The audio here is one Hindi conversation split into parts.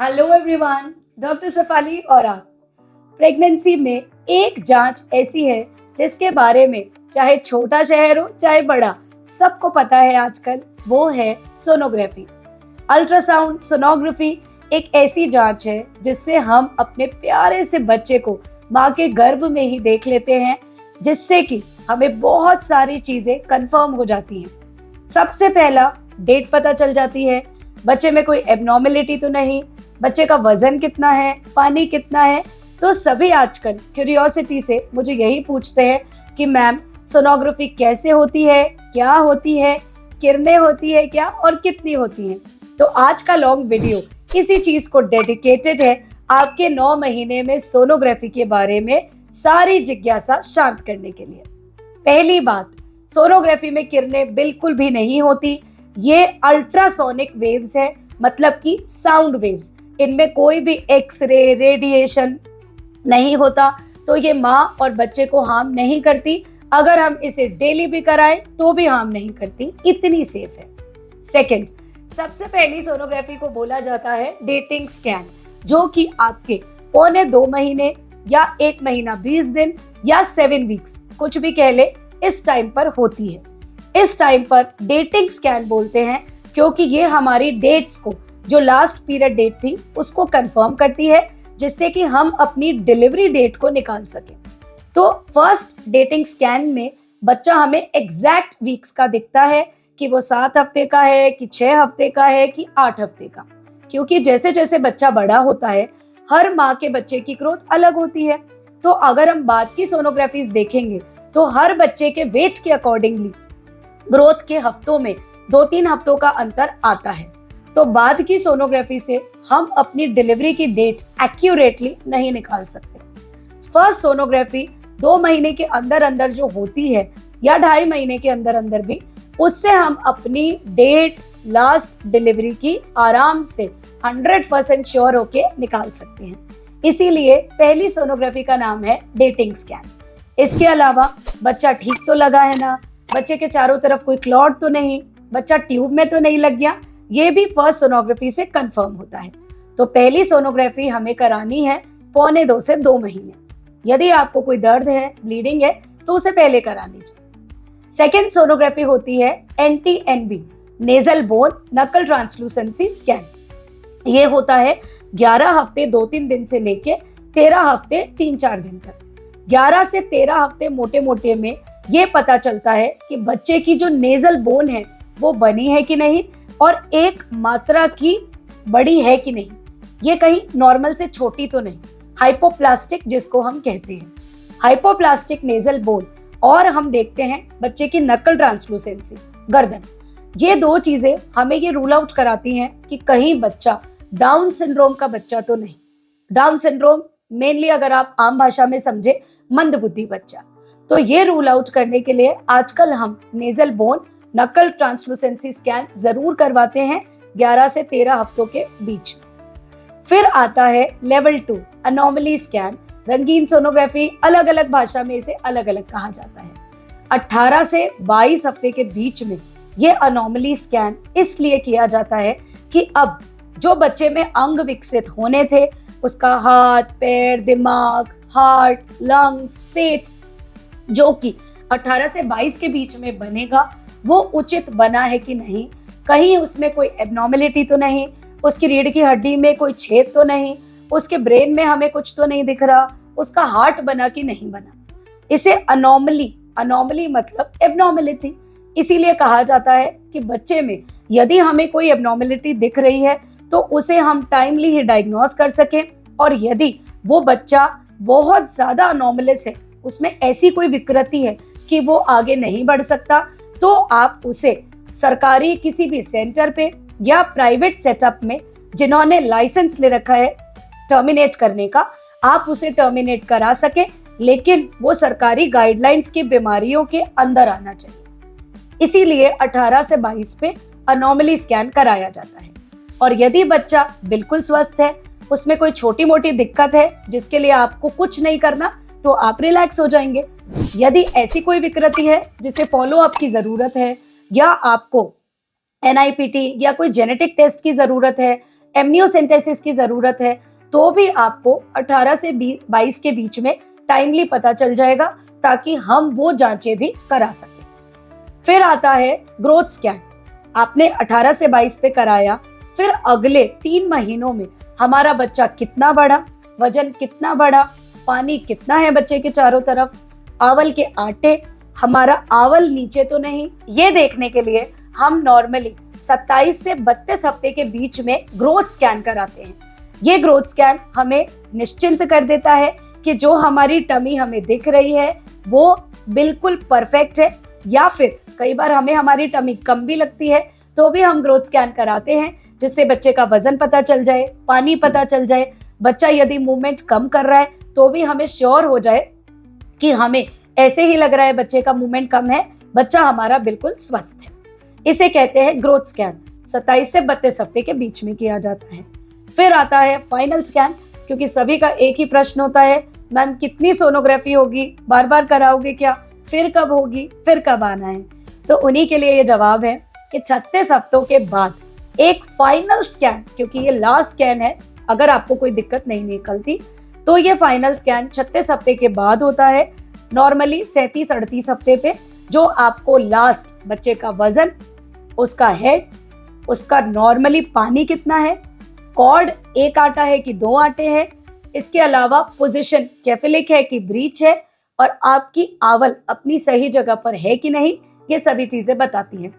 हेलो एवरीवन, डॉक्टर शफाली और आप। प्रेगनेंसी में एक जांच ऐसी है जिसके बारे में चाहे छोटा शहर हो चाहे बड़ा, सबको पता है आजकल। वो है सोनोग्राफी। अल्ट्रासाउंड सोनोग्राफी एक ऐसी जांच है जिससे हम अपने प्यारे से बच्चे को माँ के गर्भ में ही देख लेते हैं, जिससे कि हमें बहुत सारी चीजें कंफर्म हो जाती हैं। सबसे पहला डेट पता चल जाती है, बच्चे में कोई एबनॉर्मेलिटी तो नहीं, बच्चे का वजन कितना है, पानी कितना है। तो सभी आजकल क्यूरियोसिटी से मुझे यही पूछते हैं कि मैम सोनोग्राफी कैसे होती है, क्या होती है, किरणें होती है क्या और कितनी होती है। तो आज का लॉन्ग वीडियो इसी चीज को डेडिकेटेड है, आपके 9 महीने में सोनोग्राफी के बारे में सारी जिज्ञासा शांत करने के लिए। पहली बात, सोनोग्राफी में किरणें बिल्कुल भी नहीं होती। ये अल्ट्रासोनिक वेव्स है, मतलब कि साउंड वेव्स। इनमें कोई भी एक्सरे रेडिएशन नहीं होता, तो ये माँ और बच्चे को हार्म नहीं करती। अगर हम इसे डेली भी कराएं तो भी हार्म नहीं करती, इतनी सेफ है। सेकंड, सबसे पहली सोनोग्राफी को बोला जाता है डेटिंग स्कैन, जो कि आपके 1.25 महीने या 1 महीना 20 दिन या 7 वीक्स, कुछ भी कह ले, इस टाइम पर होती है। इस टाइम पर डेटिंग स्कैन बोलते हैं क्योंकि ये हमारी डेट्स को, जो लास्ट पीरियड डेट थी, उसको कंफर्म करती है, जिससे कि हम अपनी डिलीवरी डेट को निकाल सकें। तो फर्स्ट डेटिंग स्कैन में बच्चा हमें एग्जैक्ट वीक्स का दिखता है कि वो 7 हफ्ते का है कि 6 हफ्ते का है कि 8 हफ्ते का, क्योंकि जैसे जैसे बच्चा बड़ा होता है हर माँ के बच्चे की ग्रोथ अलग होती है। तो अगर हम बाद की सोनोग्राफीज देखेंगे तो हर बच्चे के वेट के अकॉर्डिंगली ग्रोथ के हफ्तों में 2-3 हफ्तों का अंतर आता है। तो बाद की सोनोग्राफी से हम अपनी डिलीवरी की डेट एक्यूरेटली नहीं निकाल सकते। फर्स्ट सोनोग्राफी 2 महीने के अंदर अंदर जो होती है या 2.5 महीने के अंदर अंदर भी, उससे हम अपनी डेट लास्ट डिलीवरी की आराम से 100% श्योर होके निकाल सकते हैं। इसीलिए पहली सोनोग्राफी का नाम है डेटिंग स्कैन। इसके अलावा बच्चा ठीक तो लगा है ना, बच्चे के चारों तरफ कोई क्लॉट तो नहीं, बच्चा ट्यूब में तो नहीं लग गया, ये भी फर्स्ट सोनोग्राफी से कंफर्म होता है। तो पहली सोनोग्राफी हमें करानी है 1.25 से 2 महीने। यदि आपको कोई दर्द है, ब्लीडिंग है, तो उसे पहले करा लीजिए। सेकेंड सोनोग्राफी होती है NT-NB, नेजल बोन नकल ट्रांसलूसेंसी स्कैन। ये होता है 11 हफ्ते 2-3 दिन से लेके 13 हफ्ते 3-4 दिन तक। 11 से 13 हफ्ते मोटे मोटे में ये पता चलता है कि बच्चे की जो नेजल बोन है वो बनी है कि नहीं, और एक मात्रा की बड़ी है कि नहीं, ये कहीं नॉर्मल से छोटी तो नहीं, हाइपोप्लास्टिक जिसको हम कहते हैं, हाइपोप्लास्टिक नेजल बोन। और हम देखते हैं बच्चे की नकल ट्रांसलूसेंसी, गर्दन। ये 2 चीजें हमें ये रूल आउट कराती हैं कि कहीं बच्चा डाउन सिंड्रोम का बच्चा तो नहीं। डाउन सिंड्रोम मेनली अगर आप आम भाषा में समझे, मंदबुद्धि बच्चा। तो ये रूल आउट करने के लिए आजकल हम नेजल बोन नकल ट्रांसलूसेंसी स्कैन जरूर करवाते हैं 11 से 13 हफ्तों के बीच। फिर आता है लेवल 2 अनोमली स्कैन। रंगीन सोनोग्राफी, अलग अलग भाषा में इसे अलग अलग कहा जाता है। 18 से 22 हफ्ते के बीच में ये अनोमली स्कैन इसलिए किया जाता है कि अब जो बच्चे में अंग विकसित होने थे, उसका हाथ, पैर, दिमाग, हार्ट, लंग्स, पेट, जो कि 18 से 22 के बीच में बनेगा, वो उचित बना है कि नहीं, कहीं उसमें कोई एबनॉर्मेलिटी तो नहीं, उसकी रीढ़ की हड्डी में कोई छेद तो नहीं, उसके ब्रेन में हमें कुछ तो नहीं दिख रहा, उसका हार्ट बना कि नहीं बना। इसे अनोमली मतलब एबनॉर्मेलिटी। इसीलिए कहा जाता है कि बच्चे में यदि हमें कोई एबनॉर्मेलिटी दिख रही है तो उसे हम टाइमली ही डायग्नोज कर सकें, और यदि वो बच्चा बहुत ज्यादा अनोमलस है, उसमें ऐसी कोई विकृति है कि वो आगे नहीं बढ़ सकता, तो आप उसे सरकारी किसी भी सेंटर पे या प्राइवेट सेटअप में, जिन्होंने लाइसेंस ले रखा है टर्मिनेट करने का, आप उसे टर्मिनेट करा सके, लेकिन वो सरकारी गाइडलाइंस की बीमारियों के अंदर आना चाहिए। इसीलिए 18 से 22 पे अनोमली स्कैन कराया जाता है। और यदि बच्चा बिल्कुल स्वस्थ है, उसमें कोई छोटी मोटी दिक्कत है जिसके लिए आपको कुछ नहीं करना, तो आप रिलैक्स हो जाएंगे। यदि ऐसी कोई विकृति है जिसे फॉलो अप की जरूरत है, या आपको NIPT या कोई जेनेटिक टेस्ट की जरूरत है, एमनियोसेंटेसिस की जरूरत है तो भी आपको 18 से 22 के बीच में टाइमली पता चल जाएगा, ताकि हम वो जांचें भी करा सकें। फिर आता है ग्रोथ स्कैन। आपने 18 से 22 पे कराया, फिर अगले 3 महीनों में हमारा बच्चा कितना बढ़ा, वजन कितना बढ़ा, पानी कितना है बच्चे के चारों तरफ, आवल के आटे, हमारा आवल नीचे तो नहीं, ये देखने के लिए हम नॉर्मली 27 से 32 हफ्ते के बीच में ग्रोथ स्कैन कराते हैं। ये ग्रोथ स्कैन हमें निश्चिंत कर देता है कि जो हमारी टमी हमें दिख रही है वो बिल्कुल परफेक्ट है, या फिर कई बार हमें हमारी टमी कम भी लगती है तो भी हम ग्रोथ स्कैन कराते हैं, जिससे बच्चे का वजन पता चल जाए, पानी पता चल जाए, बच्चा यदि मूवमेंट कम कर रहा है तो भी हमें श्योर हो जाए कि हमें ऐसे ही लग रहा है बच्चे का मूवमेंट कम है, बच्चा हमारा बिल्कुल स्वस्थ है। इसे कहते हैं ग्रोथ स्कैन। 27 से 32 हफ्ते के बीच में किया जाता है। फिर आता है फाइनल स्कैन, क्योंकि सभी का एक ही प्रश्न होता है, मैम कितनी सोनोग्राफी होगी, बार बार कराओगे क्या, फिर कब होगी, फिर कब आना है? तो उन्हीं के लिए ये जवाब है कि 36 हफ्तों के बाद एक फाइनल स्कैन, क्योंकि ये लास्ट स्कैन है, अगर आपको कोई दिक्कत नहीं निकलती तो ये फाइनल स्कैन 36 हफ्ते के बाद होता है, नॉर्मली 37-38 हफ्ते पे, जो आपको लास्ट बच्चे का वजन, उसका हेड, उसका नॉर्मली पानी कितना है, कॉर्ड एक आटा है कि 2 आटे हैं, इसके अलावा पोजीशन कैफिलिक है कि ब्रीच है, और आपकी आवल अपनी सही जगह पर है कि नहीं, ये सभी चीजें बताती हैं,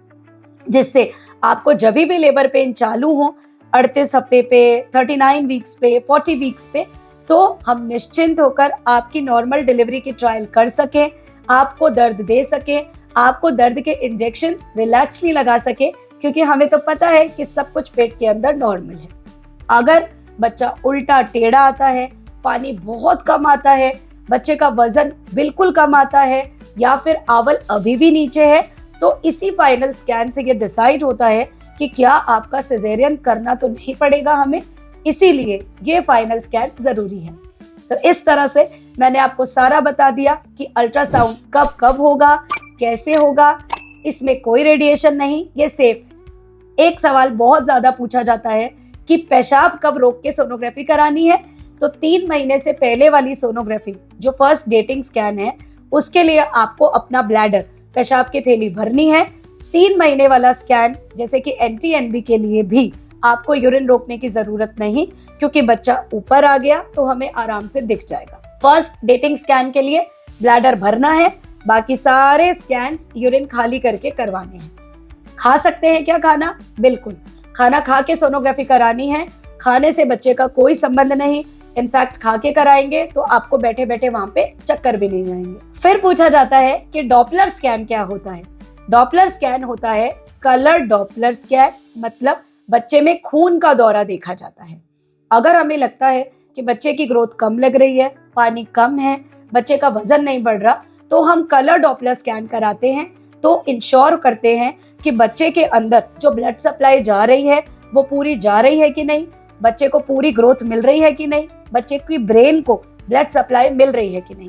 जिससे आपको जब भी लेबर पेन चालू हो 38 हफ्ते पे, 39 वीक्स पे, 40 वीक्स पे, तो हम निश्चिंत होकर आपकी नॉर्मल डिलीवरी की ट्रायल कर सकें, आपको दर्द दे सकें, आपको दर्द के इंजेक्शन रिलैक्सली लगा सके, क्योंकि हमें तो पता है कि सब कुछ पेट के अंदर नॉर्मल है। अगर बच्चा उल्टा टेढ़ा आता है, पानी बहुत कम आता है, बच्चे का वजन बिल्कुल कम आता है, या फिर आवल अभी भी नीचे है, तो इसी फाइनल स्कैन से ये डिसाइड होता है कि क्या आपका सिजेरियन करना तो नहीं पड़ेगा हमें, इसीलिए ये फाइनल स्कैन जरूरी है। तो इस तरह से मैंने आपको सारा बता दिया कि अल्ट्रासाउंड कब कब होगा, कैसे होगा, इसमें कोई रेडिएशन नहीं, ये सेफ है। एक सवाल बहुत ज्यादा पूछा जाता है कि पेशाब कब रोक के सोनोग्राफी करानी है, तो 3 महीने से पहले वाली सोनोग्राफी जो फर्स्ट डेटिंग स्कैन है, उसके लिए आपको अपना ब्लैडर, पेशाब की थैली भरनी है। 3 महीने वाला स्कैन जैसे कि NT-NB के लिए भी आपको यूरिन रोकने की जरूरत नहीं, क्योंकि बच्चा ऊपर आ गया तो हमें आराम से दिख जाएगा। फर्स्ट डेटिंग स्कैन के लिए ब्लैडर भरना है, बाकी सारे स्कैन यूरिन खाली करके करवाने हैं। खा सकते हैं क्या खाना? बिल्कुल, खाना खा के सोनोग्राफी करानी है, खाने से बच्चे का कोई संबंध नहीं, इनफैक्ट खा के कराएंगे तो आपको बैठे बैठे वहां पे चक्कर भी नहीं आएंगे। फिर पूछा जाता है कि डॉपलर स्कैन क्या होता है? डॉपलर स्कैन होता है कलर डॉपलर स्कैन, मतलब बच्चे में खून का दौरा देखा जाता है। अगर हमें लगता है कि बच्चे की ग्रोथ कम लग रही है, पानी कम है, बच्चे का वजन नहीं बढ़ रहा, तो हम कलर डॉपलर स्कैन कराते हैं, तो इंश्योर करते हैं कि बच्चे के अंदर जो ब्लड सप्लाई जा रही है वो पूरी जा रही है कि नहीं, बच्चे को पूरी ग्रोथ मिल रही है कि नहीं, बच्चे की ब्रेन को ब्लड सप्लाई मिल रही है कि नहीं।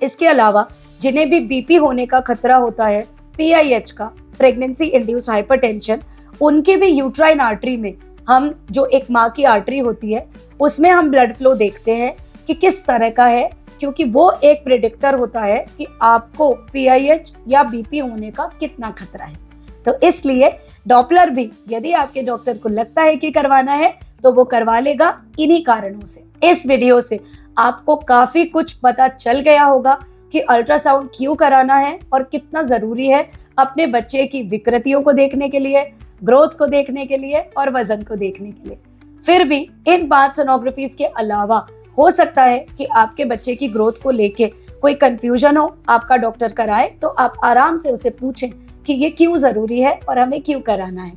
इसके अलावा जिन्हें भी बीपी होने का खतरा होता है, PIH का, प्रेगनेंसी इंड्यूस्ड हाइपरटेंशन, उनके भी यूट्राइन आर्टरी में हम, जो एक माँ की आर्टरी होती है, उसमें हम ब्लड फ्लो देखते हैं कि किस तरह का है, क्योंकि वो एक प्रेडिक्टर होता है कि आपको PIH या BP होने का कितना खतरा है। तो इसलिए डॉपलर भी यदि आपके डॉक्टर को लगता है कि करवाना है तो वो करवा लेगा, इन्हीं कारणों से। इस वीडियो से आपको काफी कुछ पता चल गया होगा कि अल्ट्रासाउंड क्यों कराना है और कितना जरूरी है अपने बच्चे की विकृतियों को देखने के लिए, ग्रोथ को देखने के लिए और वजन को देखने के लिए। फिर भी इन 5 सोनोग्राफीज के अलावा हो सकता है कि आपके बच्चे की ग्रोथ को लेके कोई कंफ्यूजन हो, आपका डॉक्टर कराए तो आप आराम से उसे पूछें कि ये क्यों जरूरी है और हमें क्यों कराना है।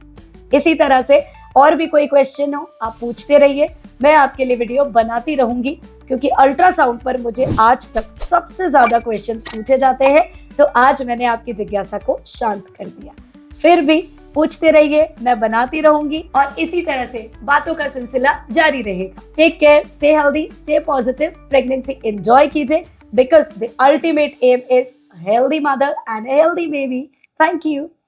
इसी तरह से और भी कोई क्वेश्चन हो आप पूछते रहिए, मैं आपके लिए वीडियो बनाती रहूंगी, क्योंकि अल्ट्रासाउंड पर मुझे आज तक सबसे ज्यादा क्वेश्चन पूछे जाते हैं, तो आज मैंने आपकी जिज्ञासा को शांत कर दिया। फिर भी पूछते रहिए, मैं बनाती रहूंगी और इसी तरह से बातों का सिलसिला जारी रहेगा। Take care, stay healthy, stay positive, pregnancy enjoy कीजिए, because the ultimate aim is healthy mother and healthy baby. Thank you.